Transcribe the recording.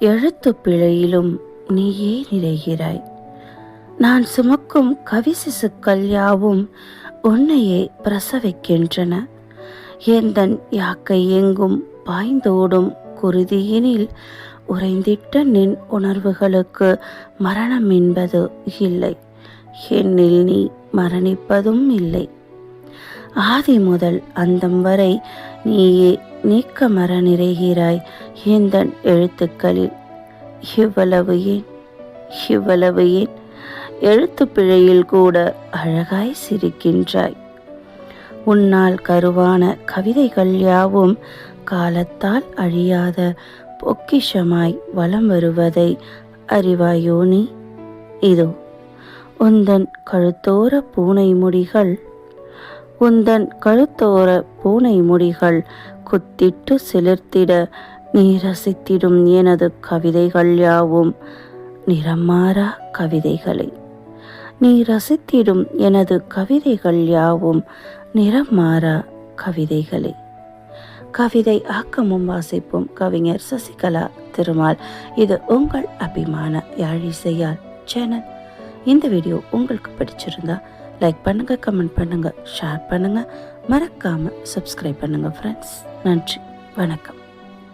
எழுத்து பிழையிலும் நீயே நிறைகிறாய். நான் சுமக்கும் கவி சிசுக்கள் யாவும் உன்னையே பிரசவிக்கின்றன. எந்தன் யாக்கை எங்கும் பாய்ந்தோடும் குருதியினில் உறைந்திட்ட நின் உணர்வுகளுக்கு மரணம் என்பது இல்லை. என்னில் நீ மரணிப்பதும் இல்லை. ஆதி முதல் அந்தம் வரை நீயே நீக்கமர நிறைகிறாய் எந்தன் எழுத்துக்களில். இவ்வளவு ஏன், இவ்வளவு ஏன்? எழுத்து பிழையில் கூட அழகாய் சிரிக்கின்றாய். உன்னால் கருவான கவிதைகள் யாவும் காலத்தால் அழியாத பொக்கிஷமாய் வலம் வருவதை அறிவாயோ நீ? இதோ உந்தன் கழுத்தோர பூனை முடிகள், உந்தன் கழுத்தோர பூனை முடிகள் குத்திட்டு சிலிர்த்திட நீ ரசித்திடும் எனது கவிதைகள் யாவும் நிறமாறா கவிதைகளை. நீ ரசித்திடும் எனது கவிதைகள் யாவும் நிறமாறா கவிதைகளே. கவிதை ஆக்கமும் வாசிப்பும் கவிஞர் சசிகலா திருமால். இது உங்கள் அபிமான யாழிசையால் சேனல். இந்த வீடியோ உங்களுக்கு பிடிச்சிருந்தா லைக் பண்ணுங்க, கமெண்ட் பண்ணுங்க, ஷேர் பண்ணுங்க, மறக்காம சப்ஸ்கிரைப் பண்ணுங்க ஃப்ரெண்ட்ஸ். நன்றி, வணக்கம்.